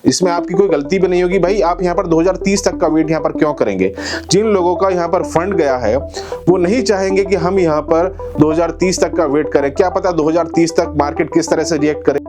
इसमें आपकी कोई गलती भी नहीं होगी भाई। आप यहाँ पर 2030 तक का वेट यहाँ पर क्यों करेंगे? जिन लोगों का यहाँ पर फंड गया है वो नहीं चाहेंगे कि हम यहाँ पर 2030 तक का वेट करें। क्या पता 2030 तक मार्केट किस तरह से रिएक्ट करे।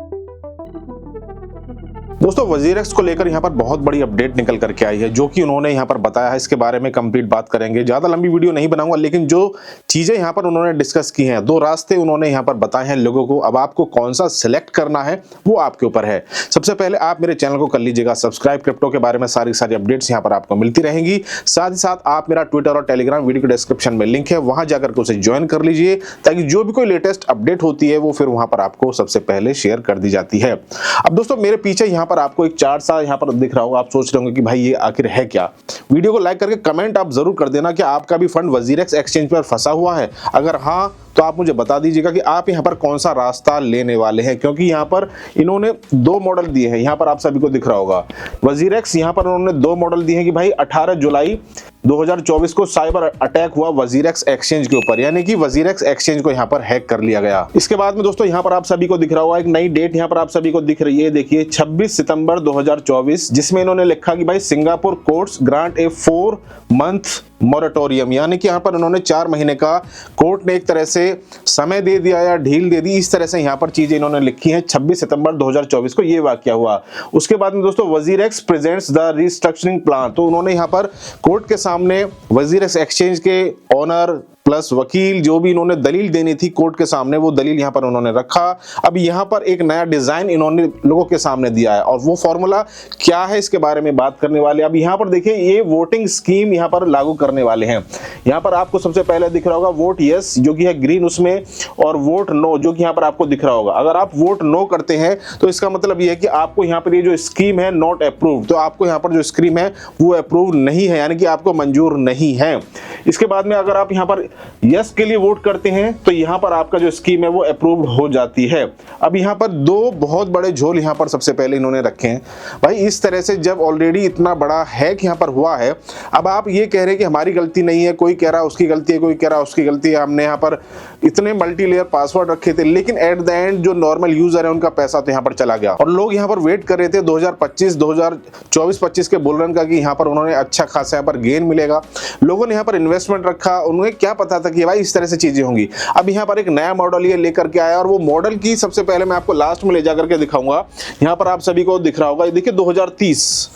दोस्तों वजीरेक्स को लेकर यहाँ पर बहुत बड़ी अपडेट निकल करके आई है, जो कि उन्होंने यहाँ पर बताया है। इसके बारे में कंप्लीट बात करेंगे। ज्यादा लंबी वीडियो नहीं बनाऊंगा, लेकिन जो चीजें यहाँ पर उन्होंने डिस्कस की हैं, 2 रास्ते उन्होंने यहाँ पर बताए हैं लोगों को। अब आपको कौन सा सिलेक्ट करना है वो आपके ऊपर है। सबसे पहले आप मेरे चैनल को कर लीजिएगा सब्सक्राइब। क्रिप्टो के बारे में सारी अपडेट्स यहाँ पर आपको मिलती रहेंगी। साथ ही साथ आप मेरा ट्विटर और टेलीग्राम वीडियो के डिस्क्रिप्शन में लिंक है, वहां जाकर के उसे ज्वाइन कर लीजिए, ताकि जो भी कोई लेटेस्ट अपडेट होती है वो फिर वहां पर आपको सबसे पहले शेयर कर दी जाती है। अब दोस्तों मेरे पीछे यहाँ पर आपको एक चार्ट यहाँ पर दिख रहा होगा। आप सोच रहे होंगे कि भाई ये आखिर है क्या। वीडियो को लाइक करके कमेंट आप जरूर कर देना कि आपका भी फंड वजीरेक्स एक्सचेंज पर फंसा हुआ है। अगर हाँ तो आप मुझे बता दीजिएगा कि आप यहाँ पर कौन सा रास्ता लेने वाले हैं, क्योंकि यहाँ पर इन्होंने 2 मॉडल दिए हैं। यहाँ पर आप सभी को दिख रहा होगा वजीरेक्स। यहाँ पर उन्होंने 2 मॉडल दिए हैं कि भाई 18 जुलाई 2024 को साइबर अटैक हुआ वजीरेक्स एक्सचेंज के ऊपर, यानी कि वजीरेक्स एक्सचेंज को यहाँ पर हैक कर लिया गया। इसके बाद में दोस्तों यहाँ पर आप सभी को दिख रहा होगा एक नई डेट यहाँ पर आप सभी को दिख रही है। देखिए 26 सितंबर 2024, जिसमें इन्होंने लिखा कि भाई सिंगापुर कोर्ट्स ग्रांट ए 4 मंथ मोरेटोरियम, यानी कि यहाँ पर उन्होंने 4 महीने का कोर्ट ने एक तरह से समय दे दिया या ढील दे दी। इस तरह से यहाँ पर चीजें इन्होंने लिखी हैं। 26 सितंबर 2024 को ये वाकया हुआ। उसके बाद में दोस्तों WazirX presents the restructuring plan, तो उन्होंने यहाँ पर कोर्ट के सामने वजीरेक्स एक्सचेंज के ओनर प्लस वकील जो भी इन्होंने दलील देनी थी कोर्ट के सामने, वो दलील यहाँ पर उन्होंने रखा। अब यहाँ पर एक नया डिजाइन इन्होंने लोगों के सामने दिया है, और वो फॉर्मूला क्या है इसके बारे में बात करने वाले। अब यहाँ पर देखिए ये वोटिंग स्कीम यहाँ पर लागू करने वाले हैं। यहाँ पर आपको सबसे पहले दिख रहा होगा वोट यस जो कि है ग्रीन उसमें, और वोट नो जो कि यहाँ पर आपको दिख रहा होगा। अगर आप वोट नो करते हैं तो इसका मतलब ये है कि आपको यहाँ पर ये जो स्कीम है नॉट अप्रूव्ड, तो आपको यहाँ पर जो स्कीम है वो अप्रूव नहीं है, यानी कि आपको मंजूर नहीं है। इसके बाद में अगर आप यहाँ पर यस के लिए वोट करते हैं तो यहां पर आपका जो स्कीम है वो अप्रूव्ड हो जाती है। अब यहां पर 2 बहुत बड़े झोल यहां पर सबसे पहले इन्होंने रखे हैं। भाई इस तरह से जब ऑलरेडी इतना बड़ा हैक यहां पर हुआ है, अब आप ये कह रहे हैं कि हमारी गलती नहीं है, कोई कह रहा है उसकी गलती है, कोई कह रहा है उसकी गलती है, हमने यहां पर इतने मल्टीलेयर पासवर्ड रखे थे, लेकिन एट द एंड जो नॉर्मल यूजर है उनका पैसा तो यहां पर चला गया। और लोग यहां पर वेट कर रहे थे 2024-25 के बुल रन का कि यहां पर उन्होंने अच्छा खासा यहां पर गेन मिलेगा। लोगों ने यहां पर इन्वेस्टमेंट रखा, उन्हें क्या पता था कि भाई इस तरह से चीजें होंगी। अब यहाँ पर एक नया मॉडल ये लेकर के आया, और वो मॉडल की सबसे पहले मैं आपको लास्ट में ले जाकर के दिखाऊंगा। यहाँ पर आप सभी को दिख रहा होगा, देखिए 2030,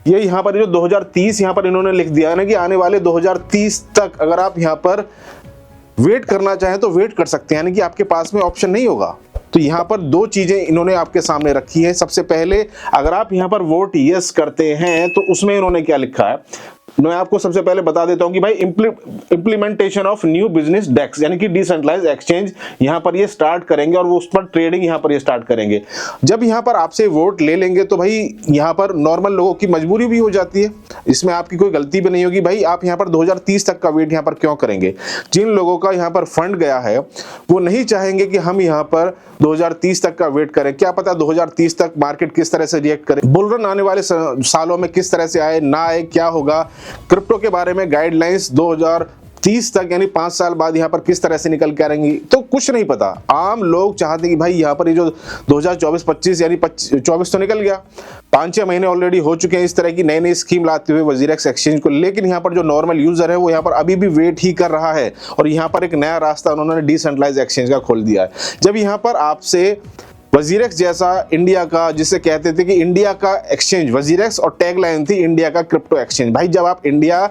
ये यहाँ पर जो 2030 यहाँ पर इन्होंने लिख दिया है ना कि आने वाले 2030 तक अगर आप यहाँ पर वेट करना चाहें तो वेट कर सकते हैं, यानी कि आपके पास में ऑप्शन नहीं होगा। तो यहाँ पर 2 चीजें इन्होंने आपके सामने रखी है। सबसे पहले अगर आप यहाँ पर वोट यस करते हैं तो उसमें इन्होंने क्या लिखा है, मैं आपको सबसे पहले बता देता हूं कि भाई implementation of new business desk, यानी कि डिसेंट्रलाइज एक्सचेंज यहां पर ये स्टार्ट करेंगे, और वो उस पर ट्रेडिंग यहां पर ये स्टार्ट करेंगे। जब यहां पर आपसे वोट ले लेंगे तो भाई यहां पर नॉर्मल लोगों की मजबूरी भी हो जाती है। इसमें आपकी कोई गलती भी नहीं होगी भाई। आप यहां पर 2030 तक का वेट यहां पर क्यों करेंगे? जिन लोगों का यहां पर फंड गया है वो नहीं चाहेंगे कि हम यहां पर 2030 तक का वेट करें। क्या पता 2030 तक मार्केट किस तरह से रिएक्ट करे, बुल रन आने वाले सालों में किस तरह से आए ना आए, क्या होगा, क्रिप्टो के बारे में गाइडलाइंस 2030 तक यानी 5 साल बाद यहाँ पर किस तरह से निकल के आएंगी, तो कुछ नहीं पता। आम लोग चाहते हैं कि भाई यहाँ पर ये जो 2024-25 यानी 24 तो निकल गया, 5-6 महीने ऑलरेडी हो चुके हैं इस तरह की नई नई स्कीम लाते हुए वजीरेक्स एक्सचेंज को, लेकिन यहाँ पर जो नॉर्मल यूजर है वो यहाँ पर अभी भी वेट ही कर रहा है। और यहाँ पर एक नया रास्ता उन्होंने डिसेंट्रलाइज एक्सचेंज का खोल दिया है। जब यहाँ पर आपसे वजीरेक्स जैसा इंडिया का, जिसे कहते थे कि इंडिया का एक्सचेंज, वजीरेक्स और टैगलाइन थी इंडिया का क्रिप्टो एक्सचेंज। भाई जब आप इंडिया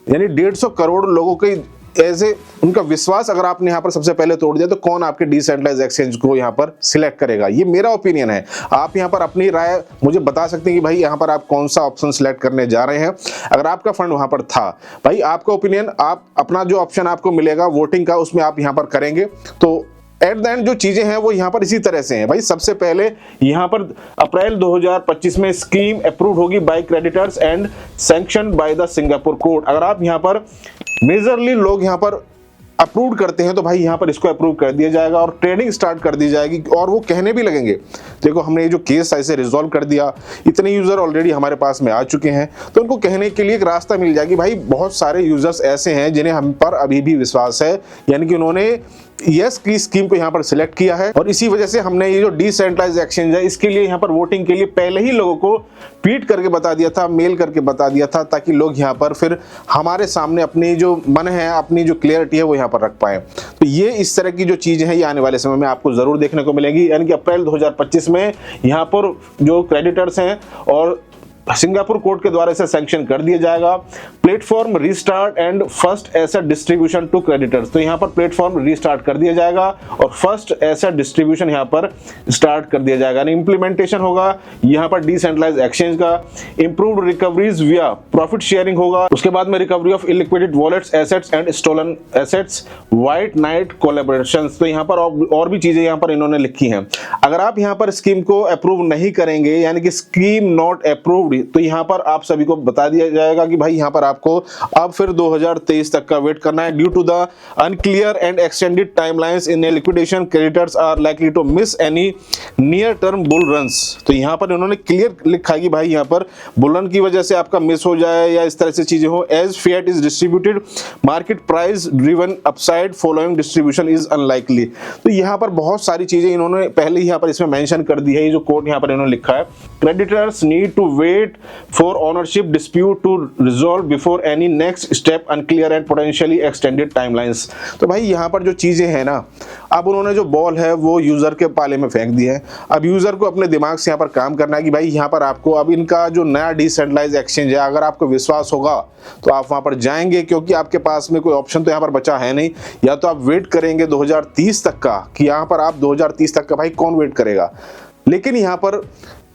यानी 150 करोड़ लोगों के ऐसे उनका विश्वास अगर आपने यहाँ पर सबसे पहले तोड़ दिया, तो कौन आपके डिसेंट्रलाइज एक्सचेंज को यहाँ पर सिलेक्ट करेगा? ये मेरा ओपिनियन है। आप यहाँ पर अपनी राय मुझे बता सकते हैं कि भाई यहाँ पर आप कौन सा ऑप्शन सिलेक्ट करने जा रहे हैं। अगर आपका फंड वहां पर था, भाई आपका ओपिनियन, आप अपना जो ऑप्शन आपको मिलेगा वोटिंग का उसमें आप यहाँ पर करेंगे। तो एट द एंड जो चीजें हैं वो यहाँ पर इसी तरह से हैं। भाई सबसे पहले यहाँ पर अप्रैल 2025 में स्कीम अप्रूव होगी by creditors and sanction by the Singapore court. अगर आप यहाँ पर मेजरली लोग यहाँ पर अप्रूव करते हैं तो भाई यहाँ पर इसको अप्रूव कर दिया जाएगा और ट्रेडिंग स्टार्ट कर दी जाएगी। और वो कहने भी लगेंगे, देखो हमने ये जो केस ऐसे रिजॉल्व कर दिया, इतने यूजर ऑलरेडी हमारे पास में आ चुके हैं, तो उनको कहने के लिए एक रास्ता मिल जाएगी। भाई बहुत सारे यूजर्स ऐसे हैं जिन्हें हम पर अभी भी विश्वास है, यानी कि उन्होंने यस की स्कीम को यहाँ पर सिलेक्ट किया है और इसी वजह से हमने ये जो डिसेंट्रलाइज एक्सचेंज है इसके लिए यहाँ पर वोटिंग के लिए पहले ही लोगों को ट्वीट करके बता दिया था, मेल करके बता दिया था, ताकि लोग यहाँ पर फिर हमारे सामने अपनी जो मन है, अपनी जो क्लियरिटी है वो यहाँ पर रख पाए। तो ये इस तरह की जो चीजें हैं ये आने वाले समय में आपको जरूर देखने को मिलेगी, यानी कि अप्रैल 2025 में यहाँ पर जो क्रेडिटर्स हैं और सिंगापुर कोर्ट के द्वारा इसे सैंक्शन कर दिया जाएगा। Platform restart and first asset distribution to creditors, तो यहाँ पर प्लेटफॉर्म रीस्टार्ट कर दिया जाएगा और फर्स्ट एसेट डिस्ट्रीब्यूशन यहाँ पर स्टार्ट कर दिया जाएगा। इंप्लीमेंटेशन होगा यहाँ पर डिसेंट्रलाइज एक्सचेंज का, improved recoveries via profit sharing होगा, उसके बाद में recovery of illiquidated wallets assets and stolen assets, white knight collaborations. तो यहाँ पर और भी चीजें यहाँ पर इन्होंने लिखी हैं। अगर आप यहाँ पर स्कीम को अप्रूव नहीं करेंगे, यानी कि स्कीम नॉट अप्रूव्ड, तो यहां पर आप सभी को बता दिया जाएगा कि भाई यहां पर आपको अब फिर 2023 तक का वेट करना है। Due to the unclear and extended timelines in liquidation, creditors are likely to miss any near term bull runs. तो यहां पर इन्होंने क्लियर लिखा है कि भाई यहां पर बुल रन की वजह से आपका मिस हो जाए या इस तरह से चीजें हो। As fiat is distributed, market price driven upside following distribution is unlikely. तो यहां पर बहुत सारी चीजें इन्होंने पहले ही यहां पर इसमें मेंशन कर दी है। ये जो कोड यहां पर इन्होंने लिखा है, creditors need to wait for ownership dispute to resolve before any next step unclear and potentially extended timelines। तो भाई यहाँ पर जो चीजें हैं ना, अब उन्होंने जो बॉल है वो यूजर के पाले में फेंक दी है। अब यूजर को अपने दिमाग से यहाँ पर काम करना है कि भाई यहाँ पर आपको अब इनका जो नया डिसेंट्रलाइज एक्सचेंज है, अगर आपको विश्वास होगा तो आप वहां पर जाएंगे, क्योंकि आपके पास में कोई ऑप्शन तो यहाँ पर बचा है नहीं। या तो आप वेट करेंगे 2030 तक का, कि यहाँ पर आप 2030 तक का, भाई कौन वेट करेगा। लेकिन यहाँ पर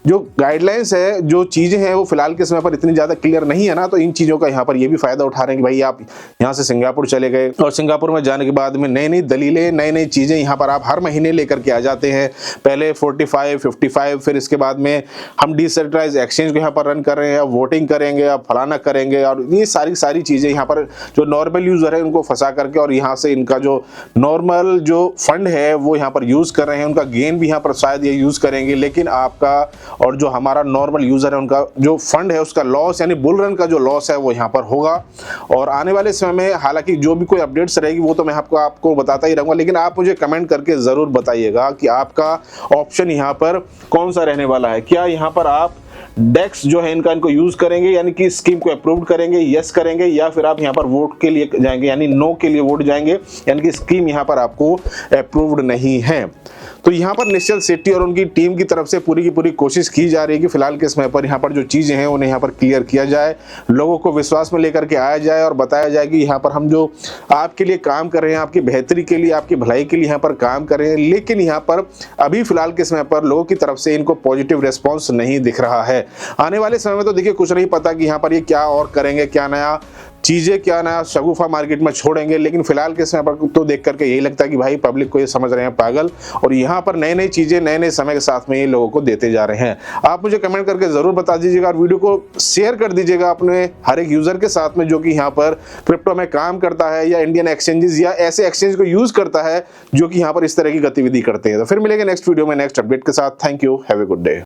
जो गाइडलाइंस है, जो चीजें हैं वो फिलहाल के समय पर इतनी ज्यादा क्लियर नहीं है ना, तो इन चीजों का यहाँ पर ये भी फायदा उठा रहे हैं कि भाई आप यहाँ से सिंगापुर चले गए और सिंगापुर में जाने के बाद में नई नई दलीलें, नई नई चीजें यहाँ पर आप हर महीने लेकर के आ जाते हैं। पहले 45, 55, फिर इसके बाद में हम डिसेंट्रलाइज एक्सचेंज को यहाँ पर रन कर रहे हैं, वोटिंग करेंगे, अब फलाना करेंगे, और ये सारी चीजें यहाँ पर जो नॉर्मल यूजर है उनको फंसा करके और यहाँ से इनका जो नॉर्मल जो फंड है वो यहाँ पर यूज कर रहे हैं। उनका गेन भी यहाँ पर शायद ये यूज करेंगे, लेकिन आपका और जो हमारा नॉर्मल यूजर है उनका जो फंड है उसका लॉस, यानी बुल रन का जो लॉस है वो यहाँ पर होगा। और आने वाले समय में हालांकि जो भी कोई अपडेट्स रहेगी वो तो मैं आपको बताता ही रहूंगा, लेकिन आप मुझे कमेंट करके जरूर बताइएगा कि आपका ऑप्शन यहाँ पर कौन सा रहने वाला है। क्या यहाँ पर आप डेक्स जो है इनको यूज करेंगे, यानी कि स्कीम को अप्रूव करेंगे, यस करेंगे, या फिर आप यहाँ पर वोट के लिए जाएंगे, यानी नो के लिए वोट जाएंगे, यानी कि स्कीम यहाँ पर आपको अप्रूव्ड नहीं है। तो यहाँ पर निश्चल सेट्टी और उनकी टीम की तरफ से पूरी की पूरी कोशिश की जा रही है कि फिलहाल के समय पर यहाँ पर जो चीजें हैं उन्हें यहाँ पर क्लियर किया जाए, लोगों को विश्वास में लेकर के आया जाए और बताया जाए कि यहाँ पर हम जो आपके लिए काम कर रहे हैं, आपकी बेहतरी के लिए, आपकी भलाई के लिए यहाँ पर काम कर रहे हैं। लेकिन यहाँ पर अभी फिलहाल के समय पर लोगों की तरफ से इनको पॉजिटिव रेस्पॉन्स नहीं दिख रहा है। आने वाले समय में तो देखिए कुछ नहीं पता कि यहाँ पर ये क्या और करेंगे, क्या नया चीजें, क्या नया शगुफा मार्केट में छोड़ेंगे। लेकिन फिलहाल के समय पर तो देख करके यही लगता है कि भाई पब्लिक को ये समझ रहे हैं पागल, और यहाँ पर नई नई चीजें नए नए समय के साथ में ये लोगों को देते जा रहे हैं। आप मुझे कमेंट करके जरूर बता दीजिएगा और वीडियो को शेयर कर दीजिएगा अपने हर एक यूजर के साथ में जो कि यहाँ पर क्रिप्टो में काम करता है या इंडियन एक्सचेंजेस या ऐसे एक्सचेंज को यूज करता है जो कि यहाँ पर इस तरह की गतिविधि करते हैं। तो फिर मिलेंगे नेक्स्ट वीडियो में नेक्स्ट अपडेट के साथ। Thank you, have a good day.